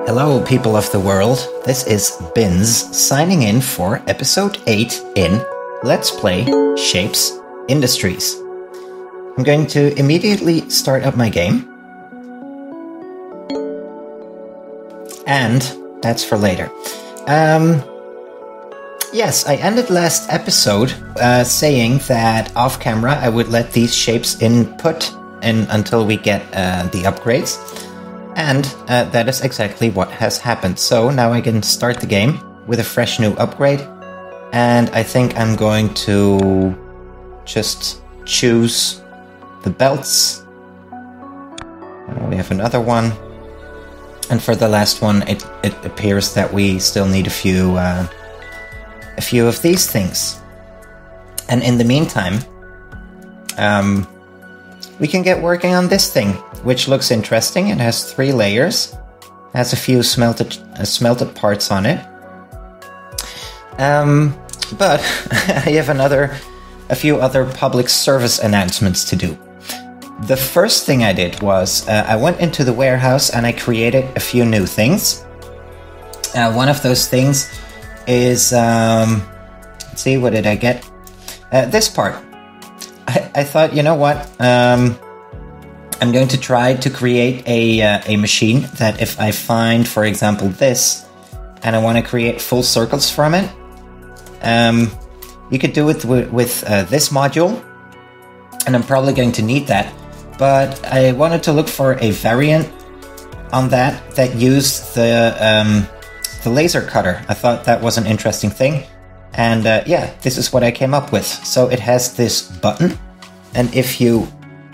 Hello, people of the world. This is Bins signing in for episode 8 in Let's Play Shapez Industries. I'm going to immediately start up my game. And that's for later. Yes, I ended last episode saying that off camera I would let these shapes input until we get the upgrades. And that is exactly what has happened. So now I can start the game with a fresh new upgrade. And I think I'm going to just choose the belts. We have another one. And for the last one, it appears that we still need a few of these things. And in the meantime, we can get working on this thing, which looks interesting. It has 3 layers, has a few smelted parts on it. But I have a few other public service announcements to do. The first thing I did was I went into the warehouse and I created a few new things. One of those things is, let's see, what did I get? This part. I thought, you know what? I'm going to try to create a machine that if I find, for example, this, and I want to create full circles from it, you could do it with this module, and I'm probably going to need that. But I wanted to look for a variant on that used the laser cutter. I thought that was an interesting thing. And yeah, this is what I came up with. So it has this button, and if you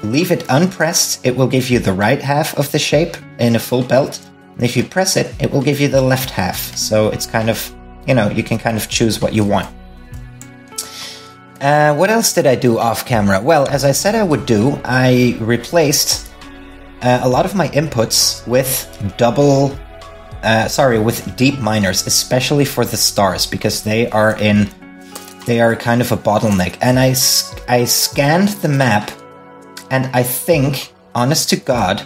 leave it unpressed, it will give you the right half of the shape in a full belt. And if you press it, it will give you the left half. So it's kind of, you can kind of choose what you want. What else did I do off camera? Well, as I said I would do, I replaced a lot of my inputs with with deep miners, especially for the stars, because they are kind of a bottleneck. And I scanned the map, and I think, honest to God,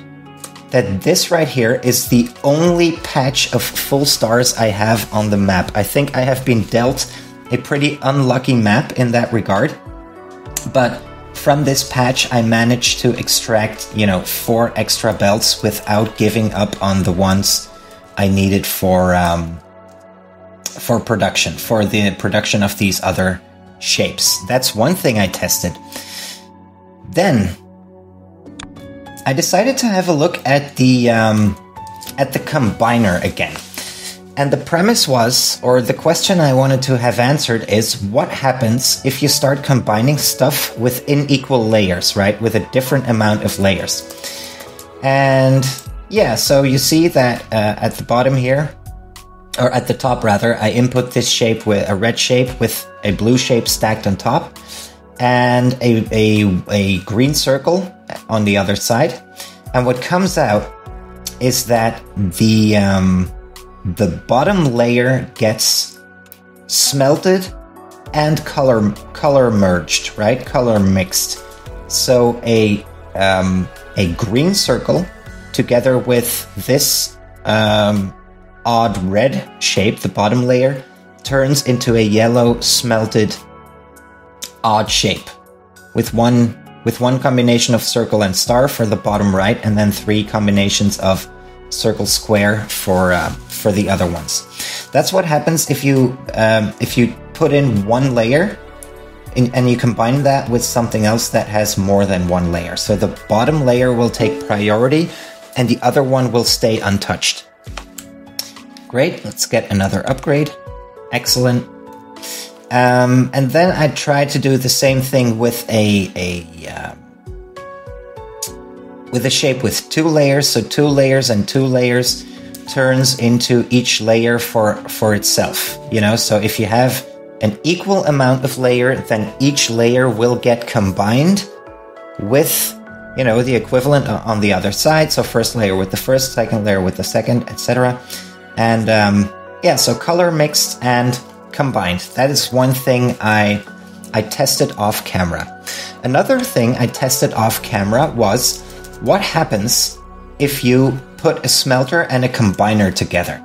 that this right here is the only patch of full stars I have on the map. I think I have been dealt a pretty unlucky map in that regard. But from this patch, I managed to extract, 4 extra belts without giving up on the ones I needed for production, for the production of these other shapes. That's one thing I tested. Then I decided to have a look at the combiner again. And the premise was, or the question I wanted to have answered is, what happens if you start combining stuff with unequal layers, right? With a different amount of layers. And yeah, so you see that at the bottom here, or at the top rather, I input this shape with a red shape with a blue shape stacked on top, and a green circle on the other side. And what comes out is that the bottom layer gets smelted and color merged, right? Color mixed. So a green circle together with this odd red shape, the bottom layer, turns into a yellow smelted odd shape with one combination of circle and star for the bottom right, and then 3 combinations of circle square for the other ones. That's what happens if you put in one layer and you combine that with something else that has more than one layer. So the bottom layer will take priority and the other one will stay untouched. Great, let's get another upgrade. Excellent. And then I tried to do the same thing with a shape with 2 layers. So 2 layers and 2 layers turns into each layer for itself. So if you have an equal amount of layer, then each layer will get combined with, the equivalent on the other side. So first layer with the first, second layer with the second, etc. And yeah, so color mixed and combined. That is one thing I tested off camera. Another thing I tested off camera was what happens if you put a smelter and a combiner together?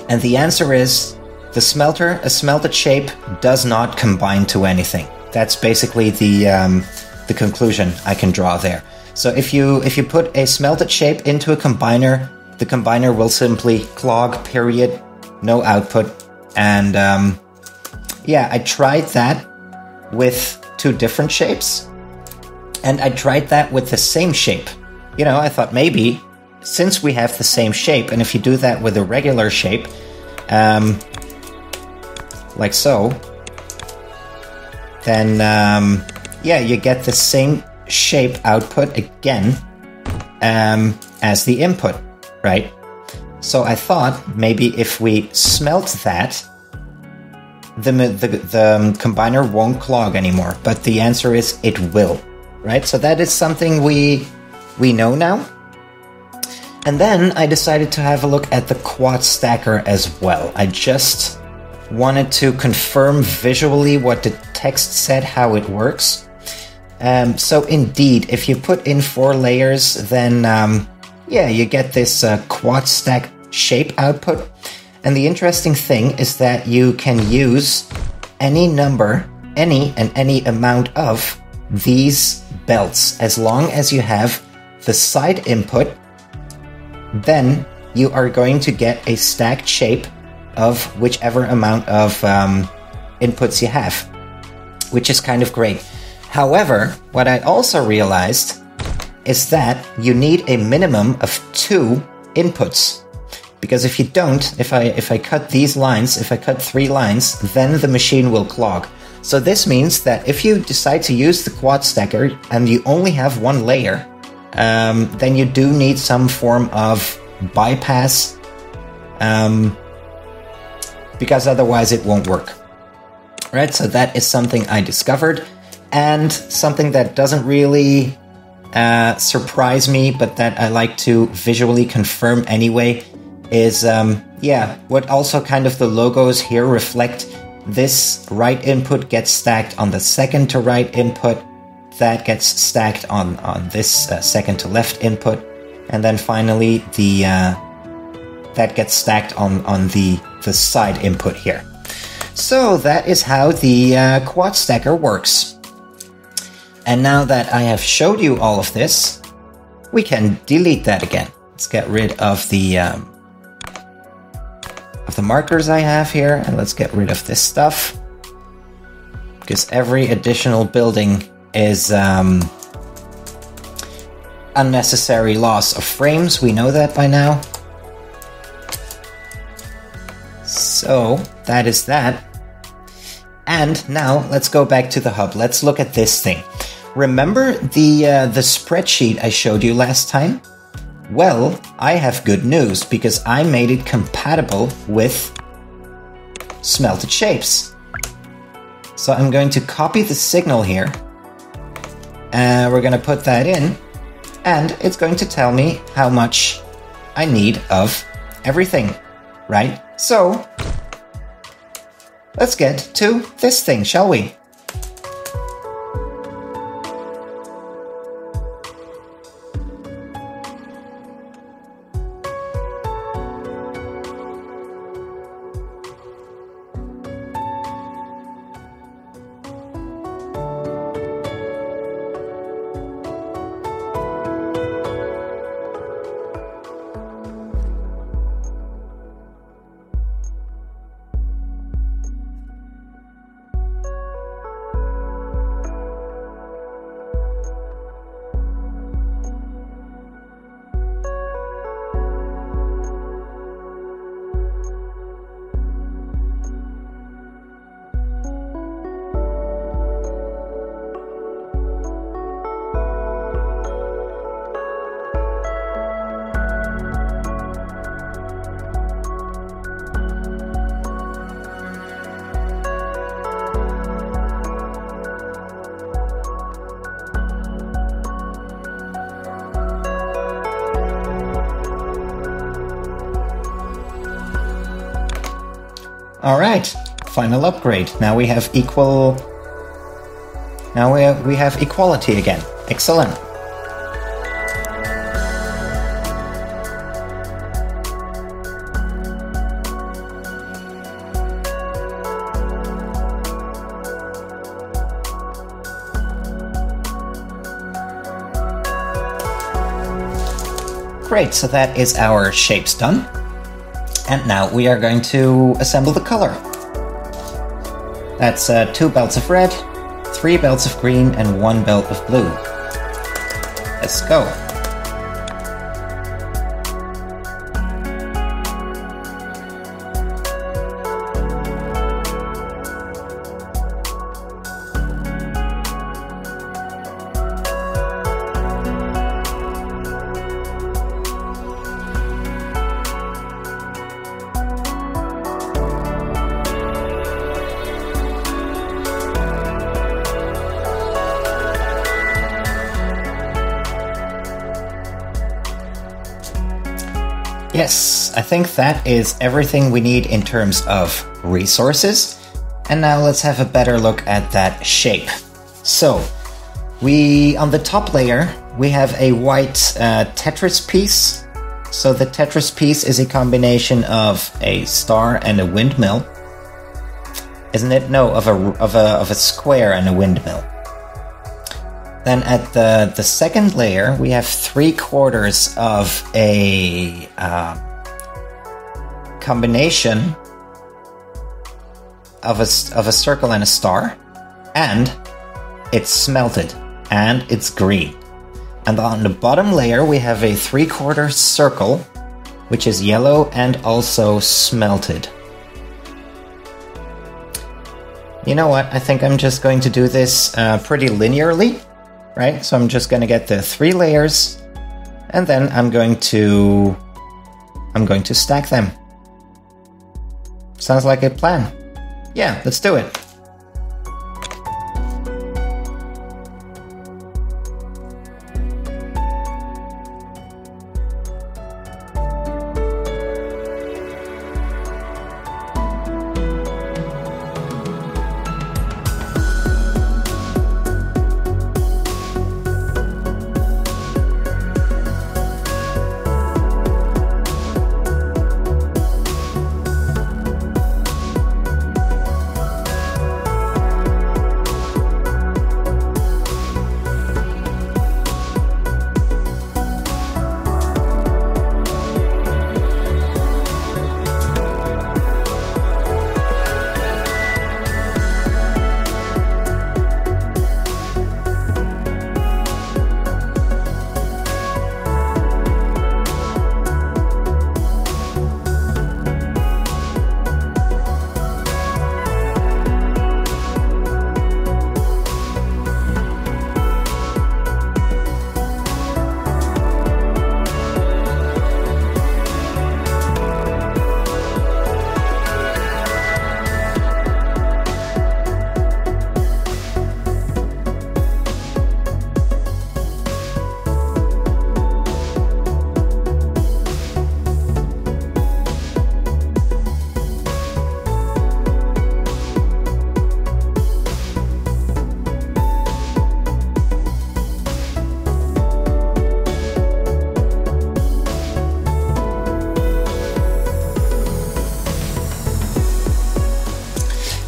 And the answer is a smelted shape does not combine to anything. That's basically the conclusion I can draw there. So if you put a smelted shape into a combiner, the combiner will simply clog, period, no output. And I tried that with 2 different shapes. And I tried that with the same shape. I thought maybe, since we have the same shape, and if you do that with a regular shape, like so, then, you get the same shape output again as the input, right? So I thought maybe if we smelt that, the combiner won't clog anymore. But the answer is it will, right? So that is something we know now. And then I decided to have a look at the quad stacker as well. I just wanted to confirm visually what the text said, how it works. So indeed, if you put in 4 layers, then you get this quad stack shape output. And the interesting thing is that you can use any number, any amount of these belts. As long as you have the side input, then you are going to get a stacked shape of whichever amount of inputs you have, which is kind of great. However, what I also realized is that you need a minimum of 2 inputs. Because if you don't, if I cut these lines, if I cut 3 lines, then the machine will clog. So this means that if you decide to use the quad stacker and you only have 1 layer, then you do need some form of bypass, because otherwise it won't work. Right, so that is something I discovered, and something that doesn't really surprise me, but that I like to visually confirm anyway, is, what also kind of the logos here reflect. This right input gets stacked on the second to right input, that gets stacked on this second to left input, and then finally that gets stacked on the side input here. So that is how the quad stacker works. And now that I have showed you all of this, we can delete that again. Let's get rid of the markers I have here, and let's get rid of this stuff, because every additional building is unnecessary loss of frames. We know that by now. So that is that. And now let's go back to the hub. Let's look at this thing. Remember the spreadsheet I showed you last time? Well, I have good news, because I made it compatible with smelted shapes. So I'm going to copy the signal here. We're going to put that in, and it's going to tell me how much I need of everything, right? So let's get to this thing, shall we? All right, final upgrade. Now we have equal. Now we have equality again. Excellent. Great, so that is our shapes done. And now we are going to assemble the color. That's 2 belts of red, 3 belts of green, and 1 belt of blue. Let's go. Yes, I think that is everything we need in terms of resources. And now let's have a better look at that shape. So, on the top layer, we have a white Tetris piece. So the Tetris piece is a combination of a star and a windmill. Isn't it? No, of a square and a windmill. Then at the second layer, we have 3/4 of a combination of a circle and a star, and it's smelted, and it's green. And on the bottom layer, we have a 3/4 circle, which is yellow and also smelted. You know what? I think I'm just going to do this pretty linearly. Right, so I'm just going to get the 3 layers, and then I'm going to stack them. Sounds like a plan. Yeah, let's do it.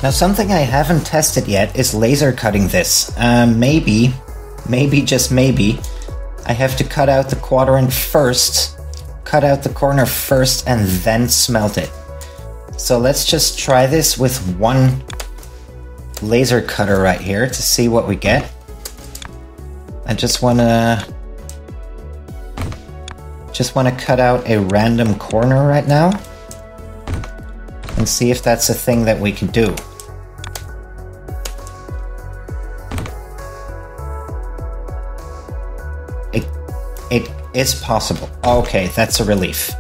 Now, something I haven't tested yet is laser cutting this. Maybe, just maybe, I have to cut out the quadrant first, cut out the corner first, and then smelt it. So let's just try this with one laser cutter right here to see what we get. I just wanna cut out a random corner right now and see if that's a thing that we can do. It is possible. Okay, that's a relief.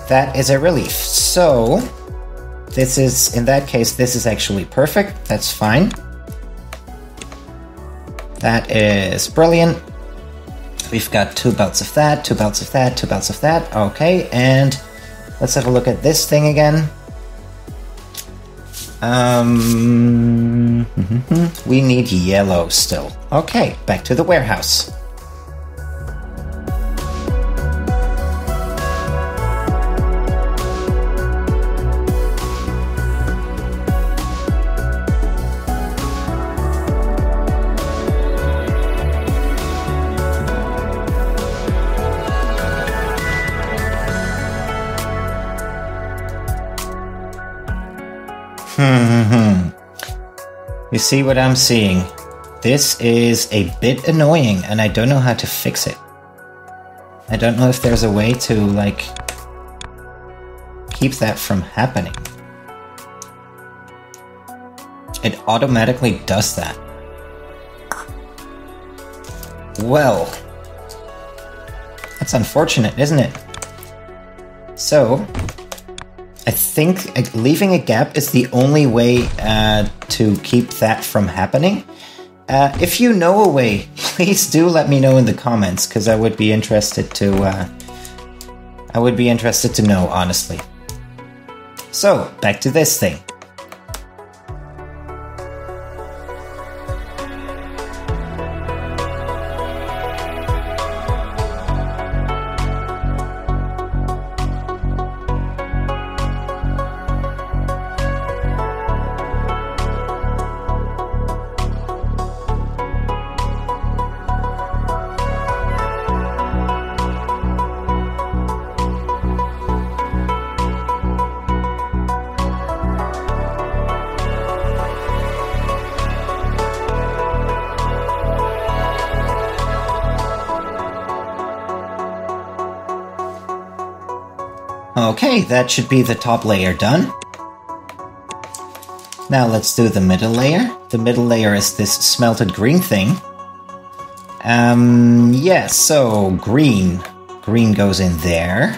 That is a relief. So, in that case, this is actually perfect. That's fine. That is brilliant. We've got 2 belts of that, 2 belts of that, 2 belts of that. Okay, and let's have a look at this thing again. We need yellow still. Okay, back to the warehouse. You see what I'm seeing? This is a bit annoying, and I don't know how to fix it. I don't know if there's a way to, like, keep that from happening. It automatically does that. Well, that's unfortunate, isn't it? So, I think leaving a gap is the only way to keep that from happening. If you know a way, please do let me know in the comments, because I would be interested to know, honestly. So, back to this thing. Okay, that should be the top layer done. Now let's do the middle layer. The middle layer is this smelted green thing. Yeah, so green. Green goes in there.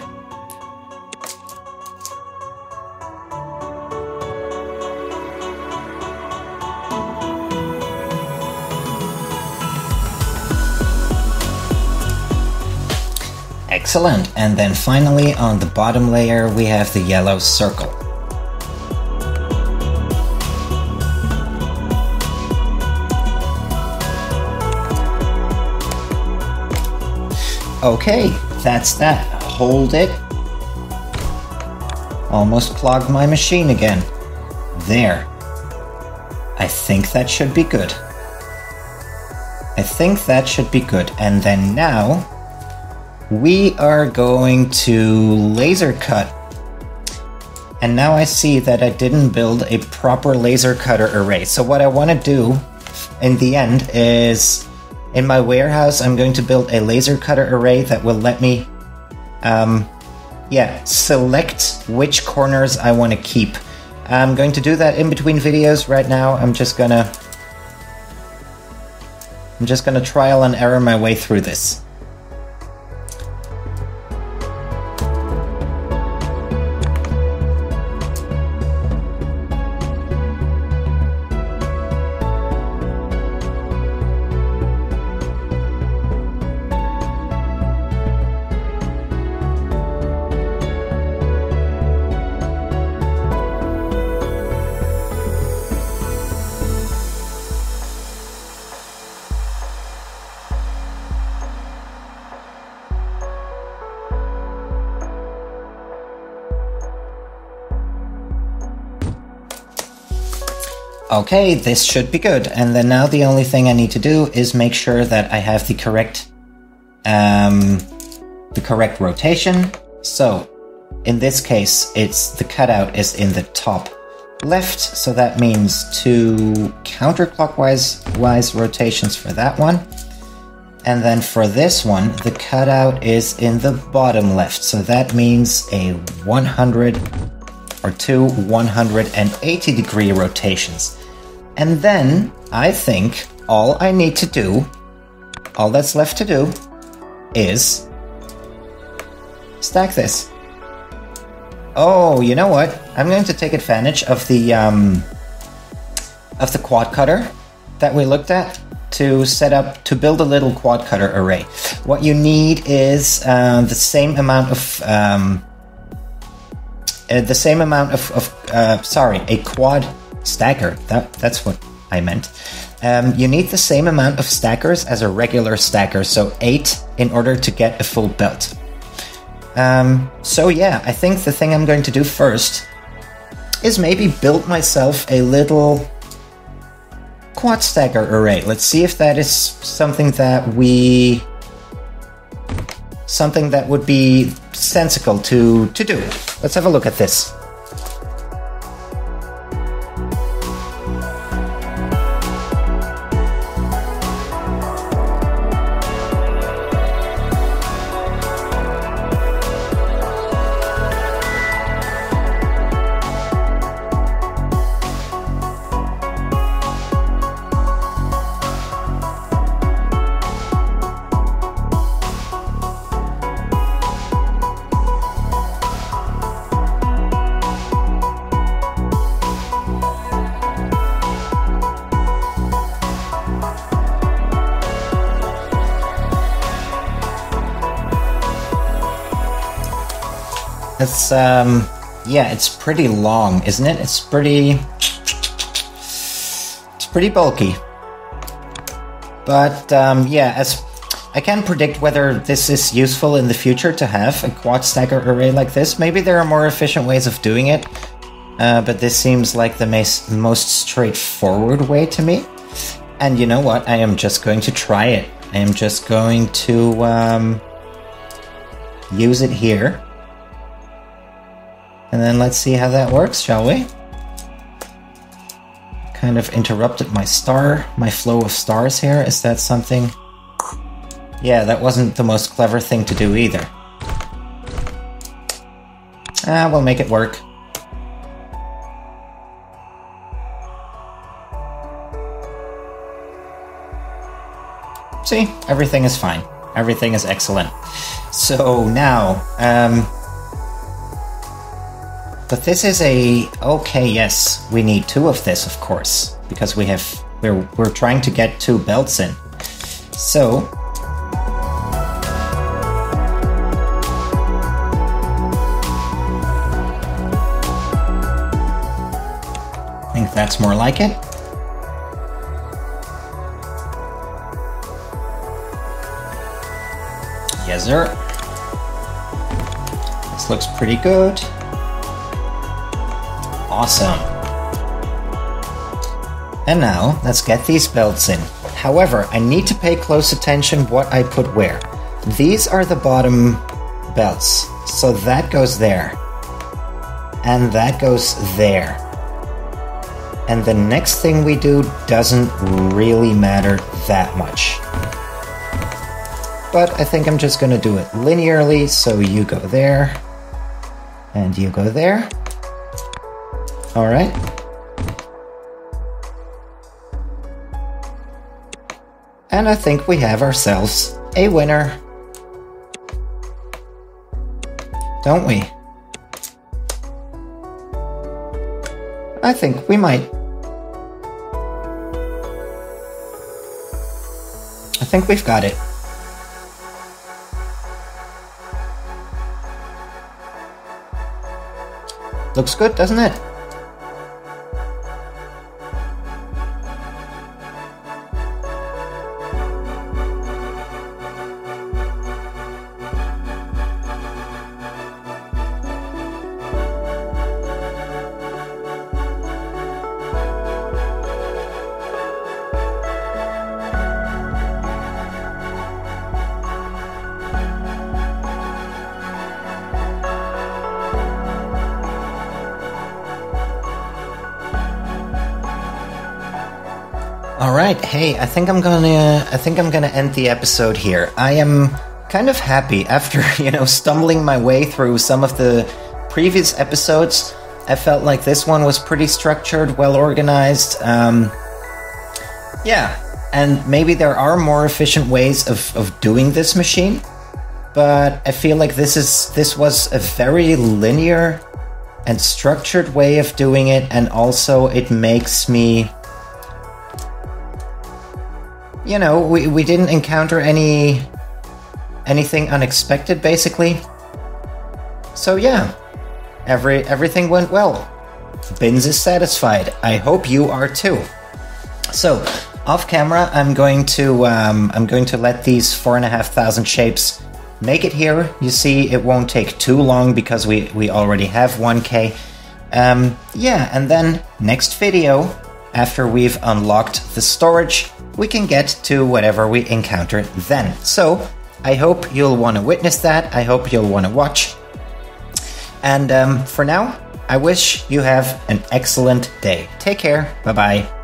Excellent, and then finally on the bottom layer we have the yellow circle. Okay, that's that. Hold it. Almost clogged my machine again. There. I think that should be good. And then now we are going to laser cut. And now I see that I didn't build a proper laser cutter array. So what I want to do in the end is, in my warehouse, I'm going to build a laser cutter array that will let me select which corners I want to keep. I'm going to do that in between videos. Right now I'm just gonna trial and error my way through this. Okay, this should be good. And then now the only thing I need to do is make sure that I have the correct rotation. So in this case, the cutout is in the top left. So that means 2 counterclockwise rotations for that one. And then for this one, the cutout is in the bottom left. So that means a 100 or 2 180-degree rotations. And then I think all that's left to do is stack this. Oh, you know what? I'm going to take advantage of the quad cutter that we looked at to build a little quad cutter array. What you need is the same amount of a quad stacker. That's what I meant. You need the same amount of stackers as a regular stacker, so 8 in order to get a full belt. So yeah, I think the thing I'm going to do first is maybe build myself a little quad stacker array. Let's see if that is something that would be sensible to do. Let's have a look at this. It's, yeah, it's pretty long, isn't it? It's pretty bulky. But, yeah, as I can't predict whether this is useful in the future to have a quad stacker array like this. Maybe there are more efficient ways of doing it, but this seems like the most straightforward way to me. And you know what? I am just going to try it. I am just going to use it here. And then let's see how that works, shall we? Kind of interrupted my flow of stars here. Is that something? Yeah, that wasn't the most clever thing to do either. We'll make it work. See, everything is fine. Everything is excellent. So now, but this is okay, yes, we need 2 of this, of course, because we're trying to get 2 belts in. So I think that's more like it. Yes, sir. This looks pretty good. Awesome. And now, let's get these belts in. However, I need to pay close attention what I put where. These are the bottom belts. So that goes there. And that goes there. And the next thing we do doesn't really matter that much. But I think I'm just going to do it linearly, so you go there, and you go there. Alright. And I think we have ourselves a winner. Don't we? I think we might. I think we've got it. Looks good, doesn't it? Alright, hey, I think I'm gonna end the episode here. I am kind of happy after, stumbling my way through some of the previous episodes. I felt like this one was pretty structured, well organized. Yeah, and maybe there are more efficient ways of doing this machine, but I feel like this was a very linear and structured way of doing it, and also it makes me... we didn't encounter anything unexpected, basically. So yeah, everything went well. Bins is satisfied. I hope you are too. So, off camera, I'm going to let these 4,500 shapes make it here. You see, it won't take too long because we already have 1K. Yeah, and then next video, after we've unlocked the storage, we can get to whatever we encounter then. So, I hope you'll want to witness that. I hope you'll want to watch. And for now, I wish you have an excellent day. Take care. Bye-bye.